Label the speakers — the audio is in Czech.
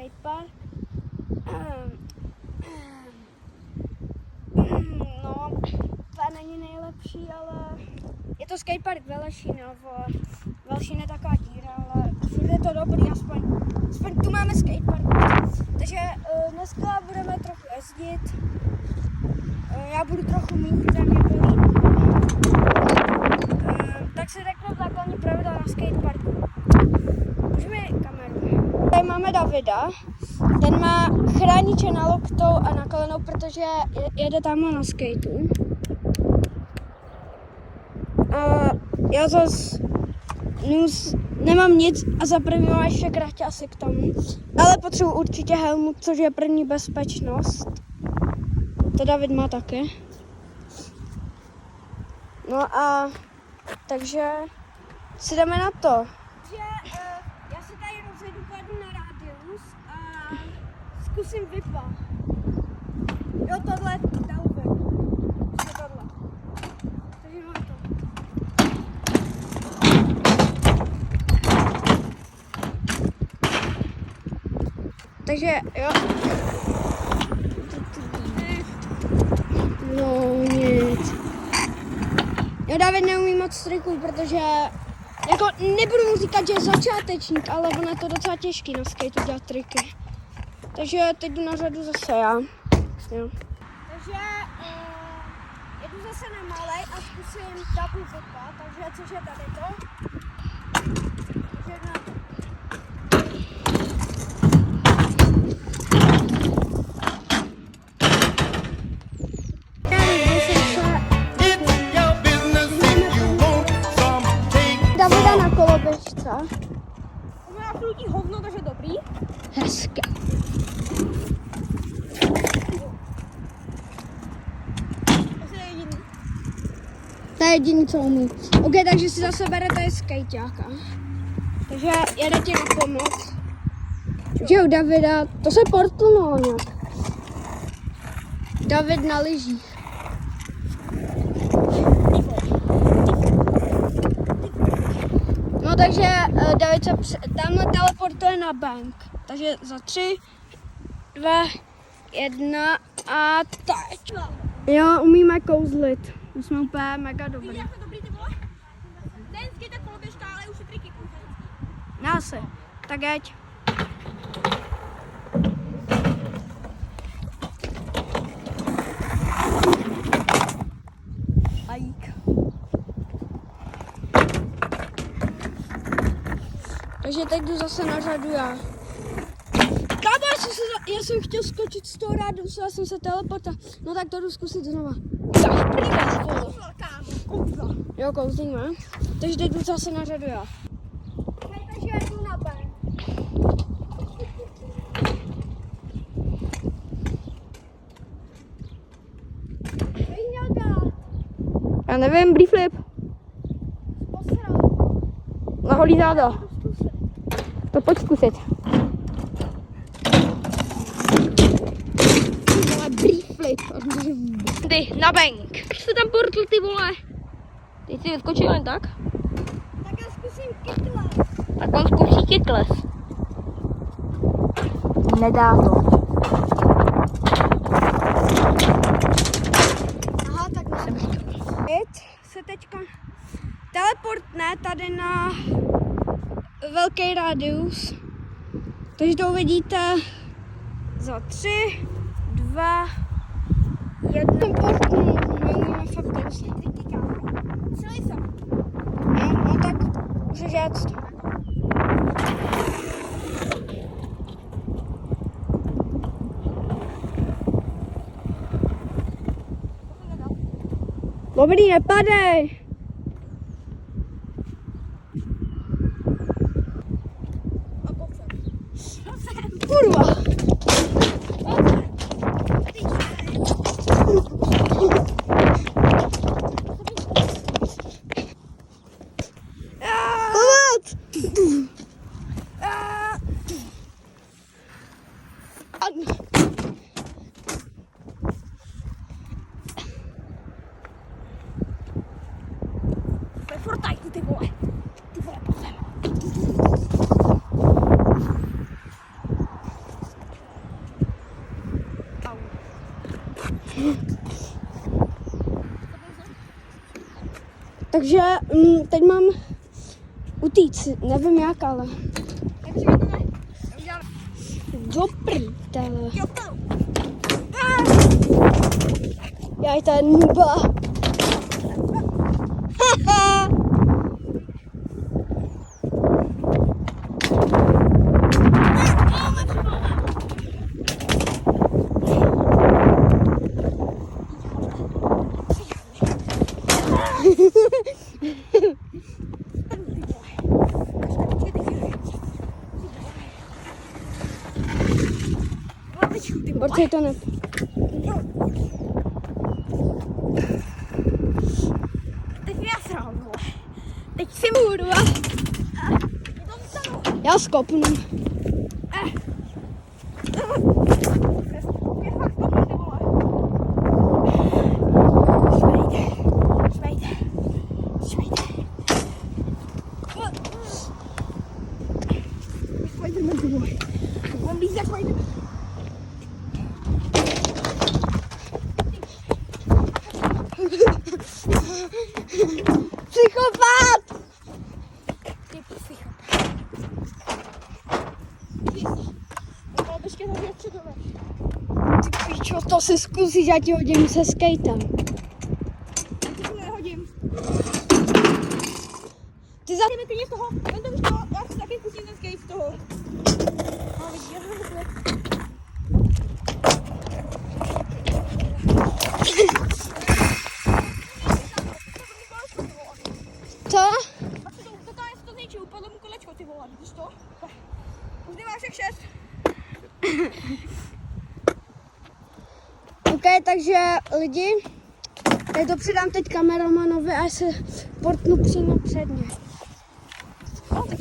Speaker 1: skatepark. No, to není nejlepší, ale je to skatepark Velešinovo. Velšín je taková díra, ale furt je to dobrý, aspoň tu máme skatepark. Takže dneska budeme trochu jezdit. Já budu trochu mít, protože mě bolí. Tak si řeknu základní pravidla na skateparku. Můžeme kameru. Tady máme Davida. Ten má chrániče na loktou a na kolenou, protože jede tam na skateu. Já zase nemám nic a za první mám ještě krachťasy k tomu. Ale potřebuji určitě helmu, což je první bezpečnost. To David má také. No a takže si jdeme na to. Já se tady rozjedu kladu na rádius a zkusím vypat. Jo, tohle je dalve. Tohle. Takže mám to. Takže jo. No nic. Jo, David neumí moc triků, protože jako nebudu mu říkat, že je začátečník, ale ono je to docela těžký na skateu dělat triky. Takže teď jdu na řadu zase já. Jo. Takže jedu zase na malej a zkusím double flipa, takže což je tady to. Takže jdu na to. Davida na koloběžce.
Speaker 2: To má absolutní hovno, takže dobrý.
Speaker 1: Hezké. To je jediný, co umí. OK, takže si zase berete skejťáka. Takže jedete na pomoc. Jo, Davida, to se portnulo nějak. David na lyžích. No takže David se tamhle teleportuje na bank. Takže za 3, 2, 1 a teď. Jo, umíme kouzlit. My jsme úplně mega dobrý.
Speaker 2: Víš, jak to dobrý ty vole? Ten skejter koloběžka, ale už je triky kouzelický.
Speaker 1: Já se. Tak jeď. Ajík. Takže teď jdu zase na řadu já. Kámo, já jsem chtěl skočit z toho rádiusu, já jsem se teleportoval. No tak to jdu zkusit znova. Jo, kouzlíme. Takže teď jdu zase na řadu já. Takže já jdu na bank.
Speaker 2: Já nevím, brief flip. Na holý záda. To pojď zkusit.
Speaker 1: Brief flip.
Speaker 2: Ty, na bank. Už se tam portl, ty vole. Ty jsi vyskočil jen tak?
Speaker 1: Tak já zkusím kytles.
Speaker 2: Tak on zkusí kytles. Nedá to.
Speaker 1: Aha, tak musím. Se teďka teleportne tady na velký rádius. Takže to uvidíte za 3, 2, 1. Portnu. Máme fakt různý triky, kámo. Celý jsem. No tak můžeš jet. Dobrý, nepadej. Kurva. Pomoc!
Speaker 2: Fortnite, ty vole. Ty vole, pojď sem.
Speaker 1: Takže teď mám utíct, nevím jak, ale
Speaker 2: Takže mi to ne.
Speaker 1: do prdele. Já ten nuba. Haha. Borci to ne.
Speaker 2: Teď já srám, vole. Teď si můžu, a?
Speaker 1: Já skopnu. Psychopat!
Speaker 2: Ty psychopat.
Speaker 1: Ty pičo, to si zkusíš, já ti hodím se skatem.
Speaker 2: Já ti nehodím.
Speaker 1: Ty za...
Speaker 2: Jdeme klidně z toho, jen to už toho, já si taky kusím ten skate z toho. A vidíš, já to takhle.
Speaker 1: Co?
Speaker 2: A co to totálně se to zničí, upadlo mu kolečko, ty vole, vidíš to? Už nemáš jak 6.
Speaker 1: OK, takže lidi, já to předám teď kameramanovi a já se portnu přímo před ně.
Speaker 2: No, tak